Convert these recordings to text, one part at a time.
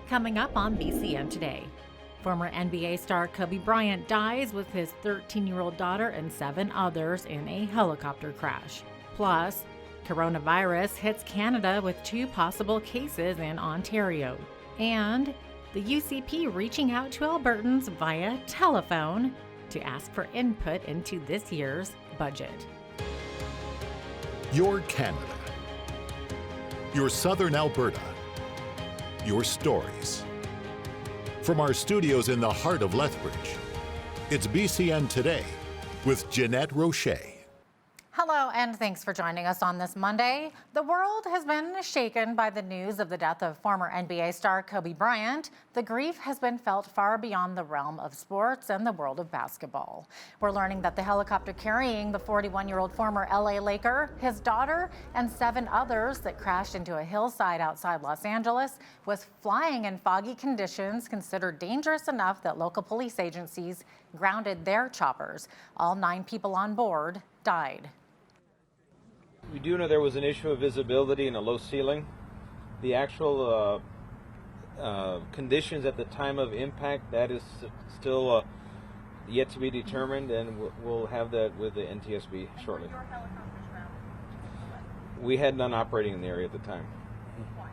Coming up on BCN today. Former NBA star Kobe Bryant dies with his 13-year-old daughter and 7 others in a helicopter crash. Plus, coronavirus hits Canada with 2 possible cases in Ontario. And the UCP reaching out to Albertans via telephone to ask for input into this year's budget. Your Canada. Your Southern Alberta. Your stories. From our studios in the heart of Lethbridge, it's BCN Today with Jeanette Roche. Hello, and thanks for joining us on this Monday. The world has been shaken by the news of the death of former NBA star Kobe Bryant. The grief has been felt far beyond the realm of sports and the world of basketball. We're learning that the helicopter carrying the 41-year-old former LA Laker, his daughter, and 7 others that crashed into a hillside outside Los Angeles was flying in foggy conditions considered dangerous enough that local police agencies grounded their choppers. All 9 people on board died. We do know there was an issue of visibility and a low ceiling. The actual conditions at the time of impact, that is still yet to be determined, and we'll have that with the NTSB shortly. We had none operating in the area at the time. Why?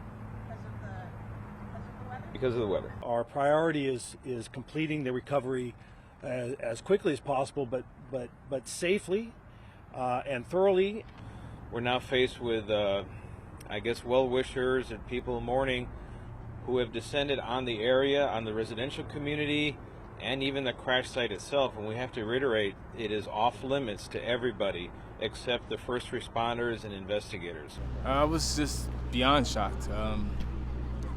Because of the weather. Our priority is completing the recovery as quickly as possible, but safely and thoroughly. We're now faced with, well-wishers and people mourning who have descended on the area, on the residential community, and even the crash site itself. And we have to reiterate, it is off limits to everybody except the first responders and investigators. I was just beyond shocked.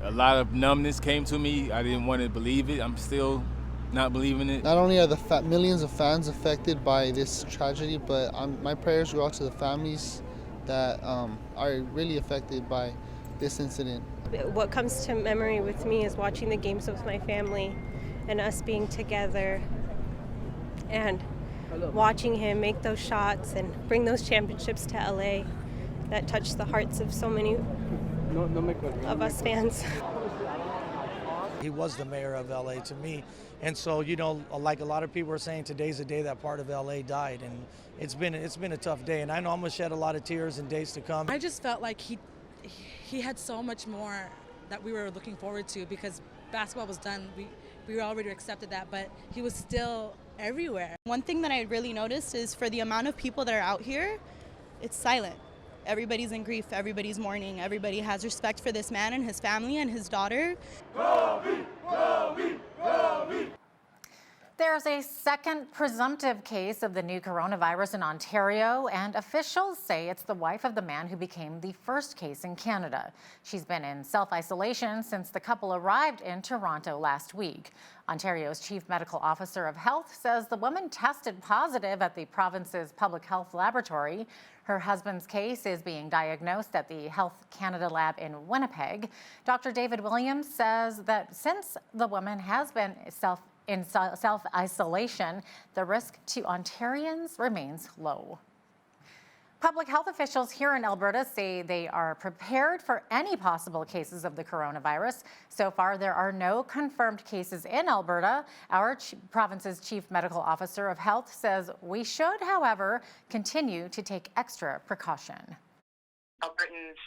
A lot of numbness came to me. I didn't want to believe it. I'm still not believing it. Not only are the millions of fans affected by this tragedy, but my prayers go out to the families that are really affected by this incident. What comes to memory with me is watching the games with my family and us being together and watching him make those shots and bring those championships to LA. That touched the hearts of so many of us fans. He was the mayor of LA to me. And so, like a lot of people are saying, today's the day that part of LA died. And it's been a tough day. And I know I'm going to shed a lot of tears in days to come. I just felt like he had so much more that we were looking forward to, because basketball was done. We already accepted that, but he was still everywhere. One thing that I really noticed is for the amount of people that are out here, it's silent. Everybody's in grief, everybody's mourning, everybody has respect for this man and his family and his daughter. Kobe, Kobe, Kobe. There's a second presumptive case of the new coronavirus in Ontario, and officials say it's the wife of the man who became the first case in Canada. She's been in self-isolation since the couple arrived in Toronto last week. Ontario's Chief Medical Officer of Health says the woman tested positive at the province's public health laboratory. Her husband's case is being diagnosed at the Health Canada lab in Winnipeg. Dr. David Williams says that since the woman has been in self-isolation, the risk to Ontarians remains low. Public health officials here in Alberta say they are prepared for any possible cases of the coronavirus. So far, there are no confirmed cases in Alberta. Our province's Chief Medical Officer of Health says we should, however, continue to take extra precaution. Albertans,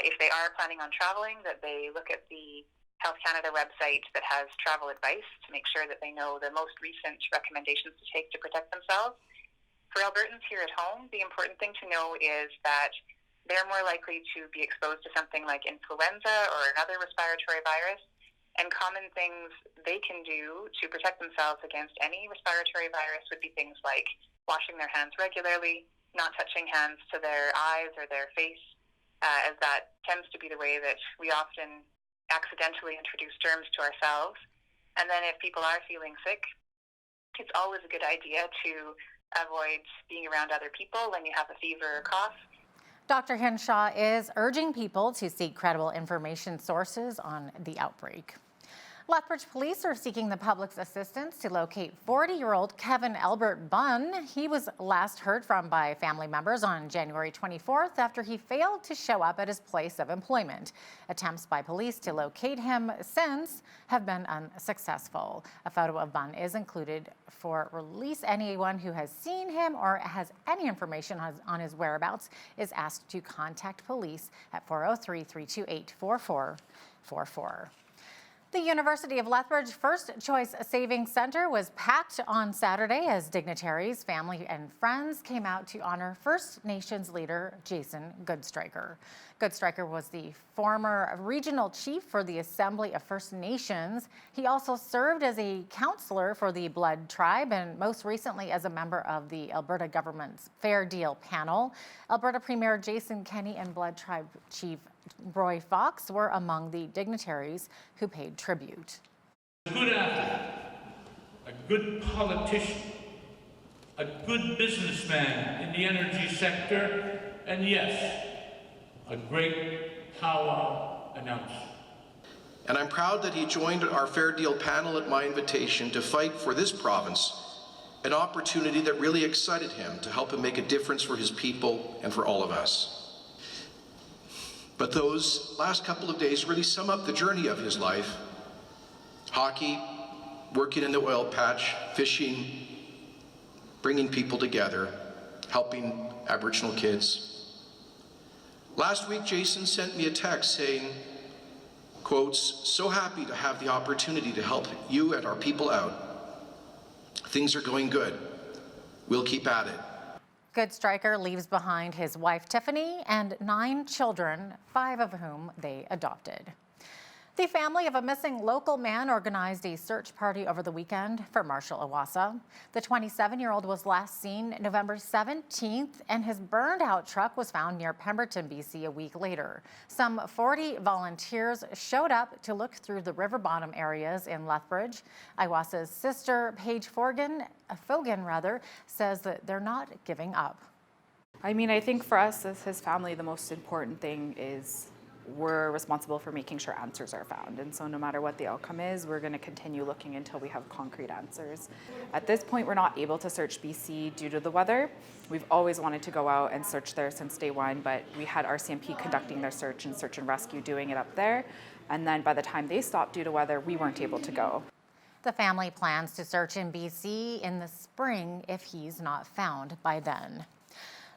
if they are planning on traveling, that they look at the Health Canada website that has travel advice to make sure that they know the most recent recommendations to take to protect themselves. For Albertans here at home, the important thing to know is that they're more likely to be exposed to something like influenza or another respiratory virus, and common things they can do to protect themselves against any respiratory virus would be things like washing their hands regularly, not touching hands to their eyes or their face, as that tends to be the way that we often accidentally introduce germs to ourselves. And then if people are feeling sick, it's always a good idea to avoid being around other people when you have a fever or cough. Dr. Hinshaw is urging people to seek credible information sources on the outbreak. Lethbridge police are seeking the public's assistance to locate 40-year-old Kevin Albert Bunn. He was last heard from by family members on January 24th after he failed to show up at his place of employment. Attempts by police to locate him since have been unsuccessful. A photo of Bunn is included for release. Anyone who has seen him or has any information on his whereabouts is asked to contact police at 403-328-4444. The University of Lethbridge First Choice Savings Center was packed on Saturday as dignitaries, family, and friends came out to honor First Nations leader Jason Goodstriker. Goodstriker was the former regional chief for the Assembly of First Nations. He also served as a counselor for the Blood Tribe and most recently as a member of the Alberta government's Fair Deal panel. Alberta Premier Jason Kenney and Blood Tribe Chief Roy Fox were among the dignitaries who paid tribute. A good athlete, a good politician, a good businessman in the energy sector, and yes, a great powwow announcer. And I'm proud that he joined our Fair Deal panel at my invitation to fight for this province, an opportunity that really excited him to help him make a difference for his people and for all of us. But those last couple of days really sum up the journey of his life. Hockey, working in the oil patch, fishing, bringing people together, helping Aboriginal kids. Last week, Jason sent me a text saying, quotes, "So happy to have the opportunity to help you and our people out. Things are going good. We'll keep at it." Goodstriker leaves behind his wife, Tiffany, and 9 children, 5 of whom they adopted. The family of a missing local man organized a search party over the weekend for Marshall Iwasa. The 27-year-old was last seen November 17th, and his burned-out truck was found near Pemberton, BC, a week later. Some 40 volunteers showed up to look through the river bottom areas in Lethbridge. Iwasa's sister, Paige Fogan, says that they're not giving up. I mean, I think for us as his family, the most important thing is we're responsible for making sure answers are found. And so no matter what the outcome is, we're going to continue looking until we have concrete answers. At this point, we're not able to search BC due to the weather. We've always wanted to go out and search there since day one, but we had RCMP conducting their search and rescue doing it up there. And then by the time they stopped due to weather, we weren't able to go. The family plans to search in BC in the spring if he's not found by then.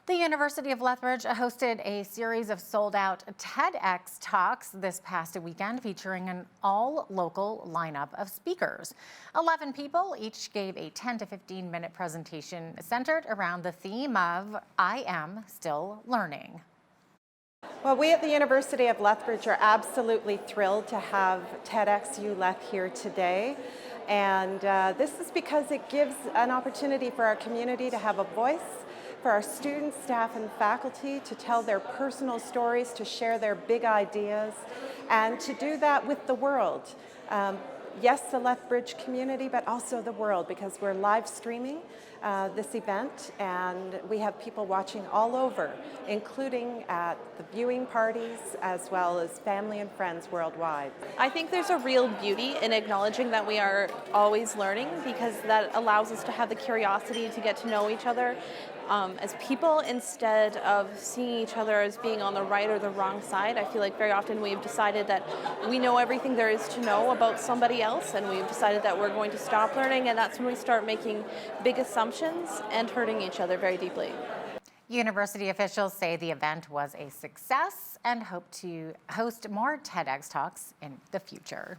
The University of Lethbridge hosted a series of sold-out TEDx talks this past weekend featuring an all-local lineup of speakers. 11 people each gave a 10 to 15-minute presentation centered around the theme of I Am Still Learning. Well, we at the University of Lethbridge are absolutely thrilled to have TEDx ULeth here today. And this is because it gives an opportunity for our community to have a voice, for our students, staff, and faculty to tell their personal stories, to share their big ideas, and to do that with the world. Yes, the Lethbridge community, but also the world, because we're live streaming this event, and we have people watching all over, including at the viewing parties, as well as family and friends worldwide. I think there's a real beauty in acknowledging that we are always learning, because that allows us to have the curiosity to get to know each other as people, instead of seeing each other as being on the right or the wrong side. I feel like very often we've decided that we know everything there is to know about somebody else, and we've decided that we're going to stop learning, and that's when we start making big assumptions and hurting each other very deeply. University officials say the event was a success and hope to host more TEDx talks in the future.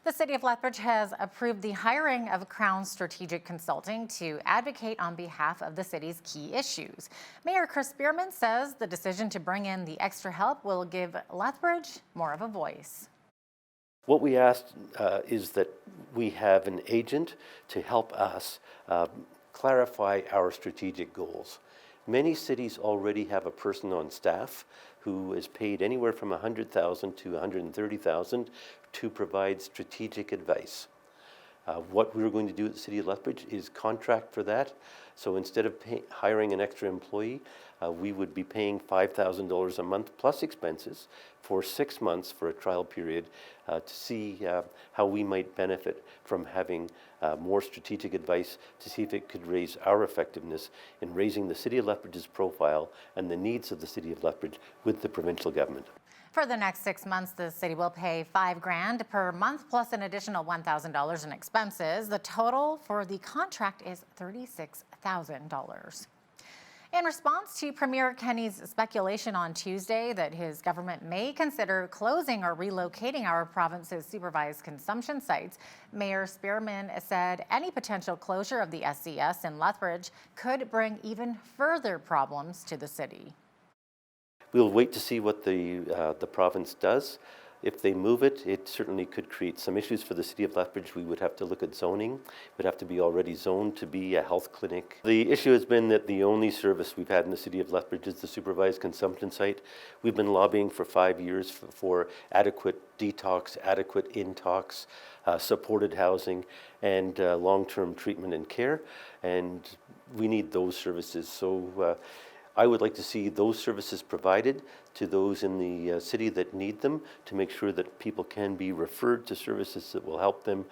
The City of Lethbridge has approved the hiring of Crown Strategic Consulting to advocate on behalf of the city's key issues. Mayor Chris Spearman says the decision to bring in the extra help will give Lethbridge more of a voice. What we asked is that we have an agent to help us clarify our strategic goals. Many cities already have a person on staff who is paid anywhere from $100,000 to $130,000 to provide strategic advice. What we're going to do at the City of Lethbridge is contract for that. So instead of hiring an extra employee, we would be paying $5,000 a month plus expenses for 6 months for a trial period to see how we might benefit from having more strategic advice to see if it could raise our effectiveness in raising the City of Lethbridge's profile and the needs of the City of Lethbridge with the provincial government. For the next 6 months, the city will pay $5,000 per month plus an additional $1,000 in expenses. The total for the contract is $36,000. In response to Premier Kenney's speculation on Tuesday that his government may consider closing or relocating our province's supervised consumption sites, Mayor Spearman said any potential closure of the SCS in Lethbridge could bring even further problems to the city. We'll wait to see what the province does. If they move it, it certainly could create some issues for the City of Lethbridge. We would have to look at zoning. It would have to be already zoned to be a health clinic. The issue has been that the only service we've had in the City of Lethbridge is the supervised consumption site. We've been lobbying for 5 years for adequate detox, adequate intox, supported housing, and long-term treatment and care. And we need those services. So I would like to see those services provided to those in the city that need them to make sure that people can be referred to services that will help them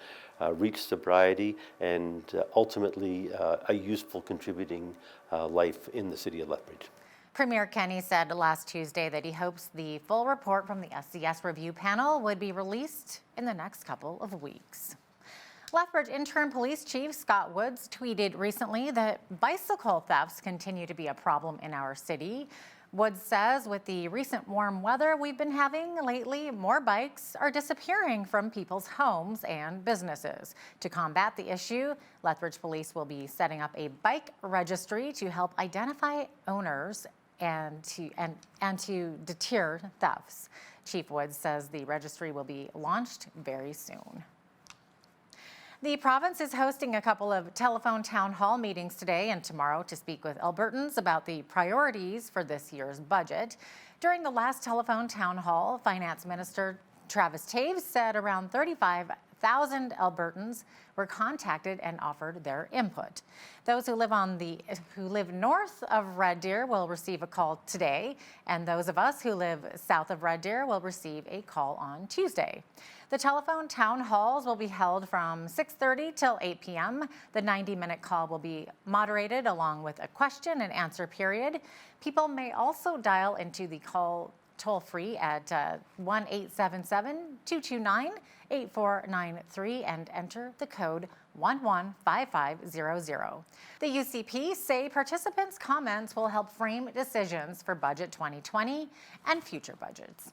reach sobriety and ultimately a useful contributing life in the City of Lethbridge. Premier Kenney said last Tuesday that he hopes the full report from the SCS review panel would be released in the next couple of weeks. Lethbridge Interim Police Chief Scott Woods tweeted recently that bicycle thefts continue to be a problem in our city. Woods says with the recent warm weather we've been having lately, more bikes are disappearing from people's homes and businesses. To combat the issue, Lethbridge Police will be setting up a bike registry to help identify owners and to deter thefts. Chief Woods says the registry will be launched very soon. The province is hosting a couple of telephone town hall meetings today and tomorrow to speak with Albertans about the priorities for this year's budget. During the last telephone town hall, Finance Minister Travis Taves said around 35,000 Albertans were contacted and offered their input. Those who live north of Red Deer will receive a call today, and those of us who live south of Red Deer will receive a call on Tuesday. The telephone town halls will be held from 6:30 till 8 p.m. The 90-minute call will be moderated along with a question and answer period. People may also dial into the call toll-free at 1-877-229-8493 and enter the code 115500. The UCP say participants' comments will help frame decisions for Budget 2020 and future budgets.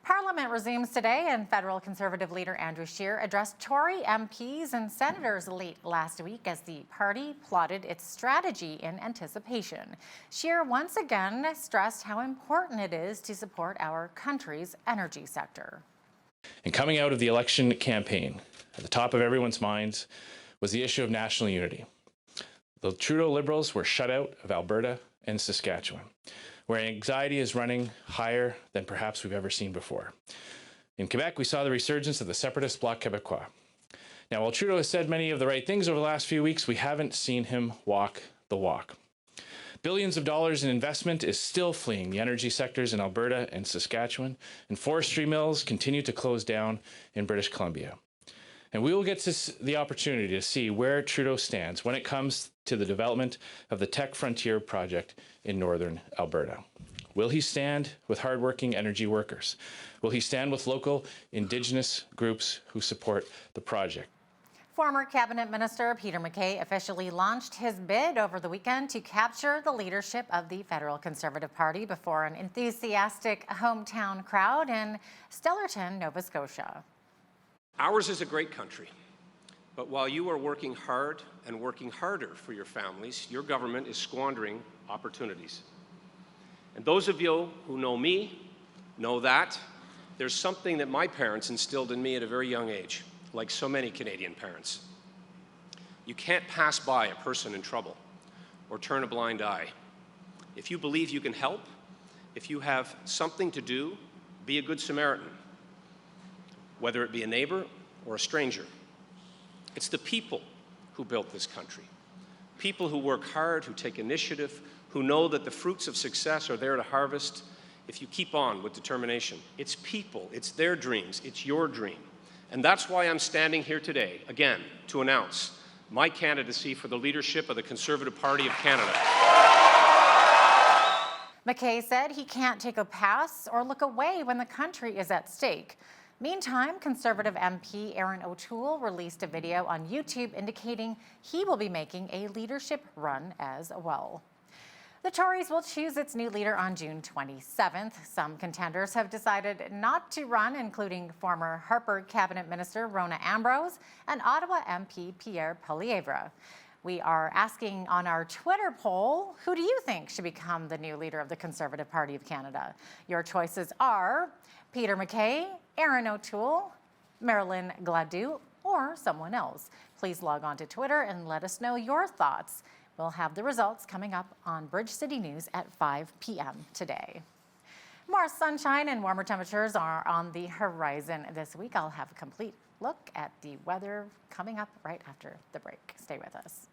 Parliament resumes today, and federal Conservative leader Andrew Scheer addressed Tory MPs and senators late last week as the party plotted its strategy in anticipation. Scheer once again stressed how important it is to support our country's energy sector. And coming out of the election campaign, at the top of everyone's minds was the issue of national unity. The Trudeau Liberals were shut out of Alberta and Saskatchewan, where anxiety is running higher than perhaps we've ever seen before. In Quebec, we saw the resurgence of the separatist Bloc Québécois. Now, while Trudeau has said many of the right things over the last few weeks, we haven't seen him walk the walk. Billions of dollars in investment is still fleeing the energy sectors in Alberta and Saskatchewan, and forestry mills continue to close down in British Columbia. And we will get the opportunity to see where Trudeau stands when it comes to the development of the Tech Frontier project in northern Alberta. Will he stand with hardworking energy workers? Will he stand with local Indigenous groups who support the project? Former Cabinet Minister Peter MacKay officially launched his bid over the weekend to capture the leadership of the Federal Conservative Party before an enthusiastic hometown crowd in Stellarton, Nova Scotia. Ours is a great country, but while you are working hard and working harder for your families, your government is squandering opportunities. And those of you who know me know that there's something that my parents instilled in me at a very young age, like so many Canadian parents. You can't pass by a person in trouble or turn a blind eye. If you believe you can help, if you have something to do, be a good Samaritan, whether it be a neighbor or a stranger. It's the people who built this country. People who work hard, who take initiative, who know that the fruits of success are there to harvest if you keep on with determination. It's people, it's their dreams, it's your dream. And that's why I'm standing here today, again, to announce my candidacy for the leadership of the Conservative Party of Canada. McKay said he can't take a pass or look away when the country is at stake. Meantime, Conservative MP Aaron O'Toole released a video on YouTube indicating he will be making a leadership run as well. The Tories will choose its new leader on June 27th. Some contenders have decided not to run, including former Harper Cabinet Minister Rona Ambrose and Ottawa MP Pierre Poilievre. We are asking on our Twitter poll, who do you think should become the new leader of the Conservative Party of Canada? Your choices are Peter MacKay, Aaron O'Toole, Marilyn Gladu, or someone else. Please log on to Twitter and let us know your thoughts. We'll have the results coming up on Bridge City News at 5 p.m. today. More sunshine and warmer temperatures are on the horizon this week. I'll have a complete look at the weather coming up right after the break. Stay with us.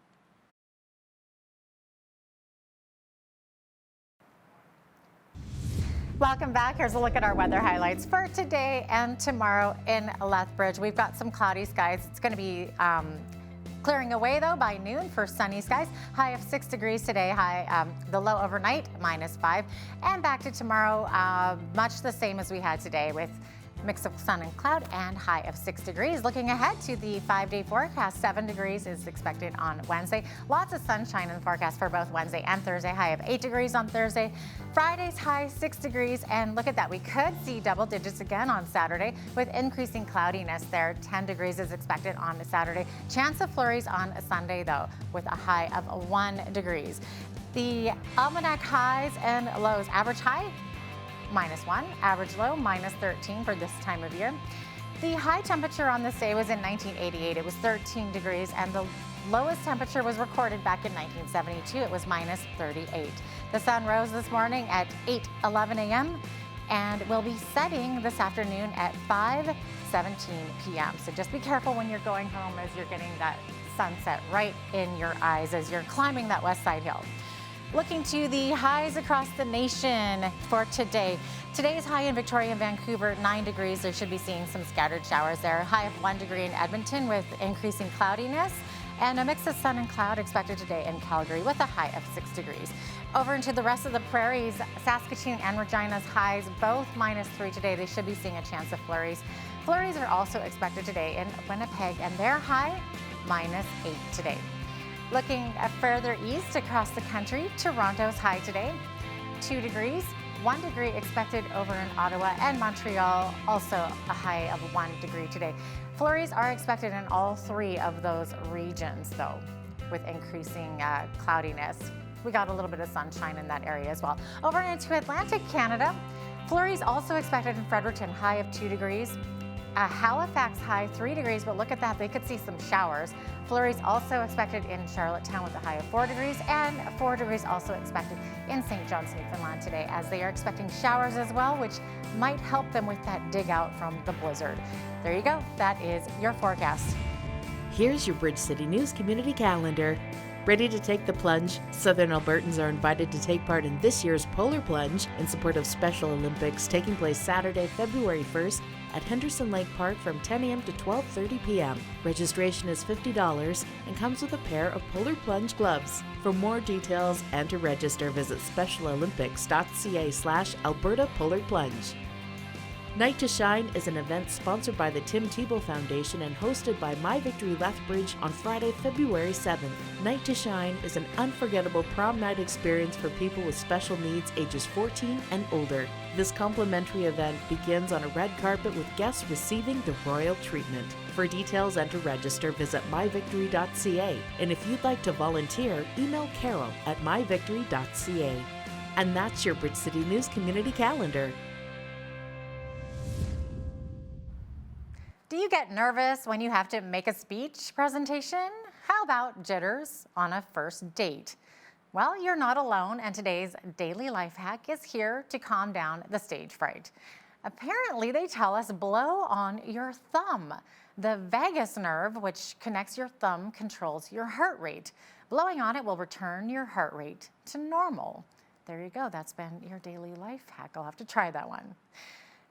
Welcome back. Here's a look at our weather highlights for today and tomorrow in Lethbridge. We've got some cloudy skies. It's going to be clearing away, though, by noon for sunny skies. High of 6 degrees today, the low overnight, -5. And back to tomorrow, much the same as we had today with mix of sun and cloud and high of 6 degrees. Looking ahead to the 5-day forecast, 7 degrees is expected on Wednesday. Lots of sunshine in the forecast for both Wednesday and Thursday. High of 8 degrees on Thursday. Friday's high 6 degrees, and look at that. We could see double digits again on Saturday with increasing cloudiness there. 10 degrees is expected on Saturday. Chance of flurries on Sunday, though, with a high of 1 degrees. The almanac highs and lows. Average high, -1, average low, -13 for this time of year. The high temperature on this day was in 1988. It was 13 degrees, and the lowest temperature was recorded back in 1972. It was -38. The sun rose this morning at 8:11 a.m. and will be setting this afternoon at 5:17 p.m. So just be careful when you're going home as you're getting that sunset right in your eyes as you're climbing that West Side Hill. Looking to the highs across the nation for today. Today's high in Victoria and Vancouver, 9 degrees. They should be seeing some scattered showers there. High of 1 degree in Edmonton with increasing cloudiness. And a mix of sun and cloud expected today in Calgary with a high of 6 degrees. Over into the rest of the prairies, Saskatoon and Regina's highs both -3 today. They should be seeing a chance of flurries. Flurries are also expected today in Winnipeg, and their high -8 today. Looking further east across the country, Toronto's high today, 2 degrees. 1 degree expected over in Ottawa and Montreal, also a high of 1 degree today. Flurries are expected in all 3 of those regions, though, with increasing cloudiness. We got a little bit of sunshine in that area as well. Over into Atlantic Canada, flurries also expected in Fredericton, high of 2 degrees. Halifax high 3 degrees, but look at that, they could see some showers. Flurries also expected in Charlottetown with a high of 4 degrees, and 4 degrees also expected in St. John's, Newfoundland today, as they are expecting showers as well, which might help them with that dig out from the blizzard. There you go, that is your forecast. Here's your Bridge City News Community Calendar. Ready to take the plunge? Southern Albertans are invited to take part in this year's Polar Plunge in support of Special Olympics taking place Saturday, February 1st at Henderson Lake Park from 10 a.m. to 12:30 p.m. Registration is $50 and comes with a pair of Polar Plunge gloves. For more details and to register, visit specialolympics.ca/Alberta Polar Plunge. Night to Shine is an event sponsored by the Tim Tebow Foundation and hosted by My Victory Lethbridge on Friday, February 7th. Night to Shine is an unforgettable prom night experience for people with special needs ages 14 and older. This complimentary event begins on a red carpet with guests receiving the royal treatment. For details and to register, visit myvictory.ca. And if you'd like to volunteer, email Carol at myvictory.ca. And that's your Bridge City News Community Calendar. Do you get nervous when you have to make a speech presentation? How about jitters on a first date? Well, you're not alone, and today's daily life hack is here to calm down the stage fright. Apparently, they tell us blow on your thumb. The vagus nerve, which connects your thumb, controls your heart rate. Blowing on it will return your heart rate to normal. There you go. That's been your daily life hack. I'll have to try that one.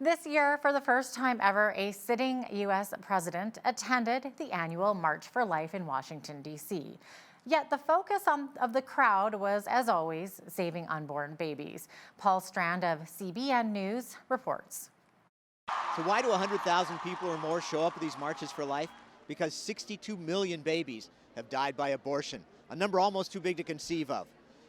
This year, for the first time ever, a sitting U.S. president attended the annual March for Life in Washington, D.C. Yet the focus of the crowd was, as always, saving unborn babies. Paul Strand of CBN News reports. So why do 100,000 people or more show up at these marches for life? Because 62 million babies have died by abortion, a number almost too big to conceive of.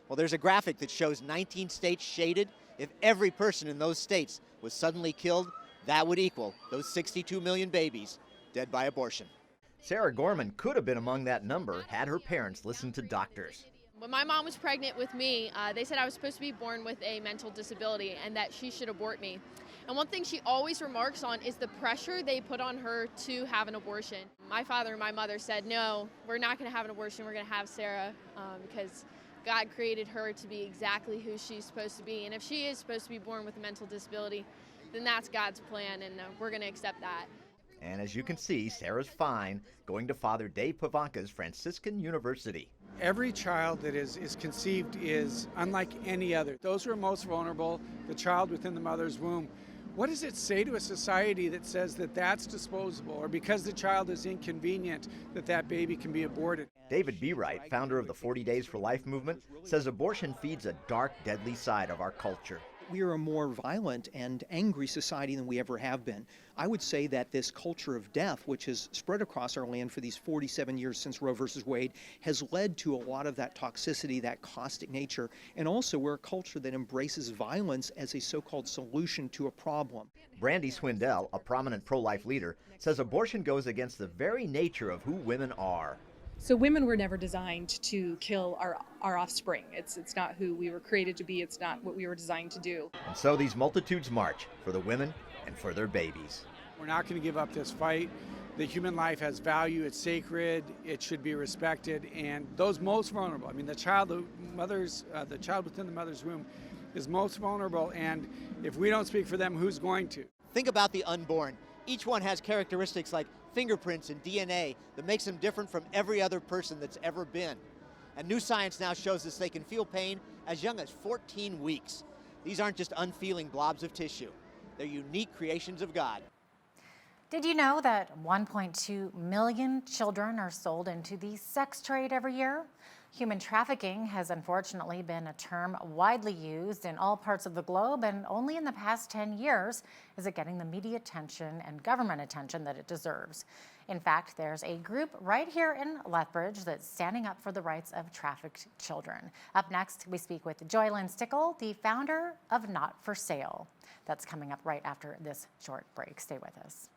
Well, there's a graphic that shows 19 states shaded. If every person in those states was suddenly killed, that would equal those 62 million babies dead by abortion. Sarah Gorman could have been among that number had her parents listened to doctors. When my mom was pregnant with me, they said I was supposed to be born with a mental disability and that she should abort me. And one thing she always remarks on is the pressure they put on her to have an abortion. My father and my mother said, no, we're not going to have an abortion, we're going to have Sarah because God created her to be exactly who she's supposed to be. And if she is supposed to be born with a mental disability, then that's God's plan, and we're going to accept that. And as you can see, Sarah's fine, going to Father Dave Pavanka's Franciscan University. Every child that is conceived is unlike any other. Those who are most vulnerable, the child within the mother's womb. What does it say to a society that says that that's disposable, or because the child is inconvenient, that baby can be aborted? David B. Wright, founder of the 40 Days for Life movement, says abortion feeds a dark, deadly side of our culture. We are a more violent and angry society than we ever have been. I would say that this culture of death, which has spread across our land for these 47 years since Roe versus Wade, has led to a lot of that toxicity, that caustic nature, and also we're a culture that embraces violence as a so-called solution to a problem. Brandy Swindell, a prominent pro-life leader, says abortion goes against the very nature of who women are. So women were never designed to kill our offspring. It's not who we were created to be. It's not what we were designed to do. And so these multitudes march for the women and for their babies. We're not going to give up this fight. The human life has value. It's sacred. It should be respected. And those most vulnerable, I mean, the child within the mother's womb is most vulnerable. And if we don't speak for them, who's going to? Think about the unborn. Each one has characteristics like fingerprints and DNA that makes them different from every other person that's ever been. And new science now shows us they can feel pain as young as 14 weeks. These aren't just unfeeling blobs of tissue. They're unique creations of God. Did you know that 1.2 million children are sold into the sex trade every year? Human trafficking has unfortunately been a term widely used in all parts of the globe, and only in the past 10 years is it getting the media attention and government attention that it deserves. In fact, there's a group right here in Lethbridge that's standing up for the rights of trafficked children. Up next, we speak with Joylyn Stickle, the founder of Not for Sale. That's coming up right after this short break. Stay with us.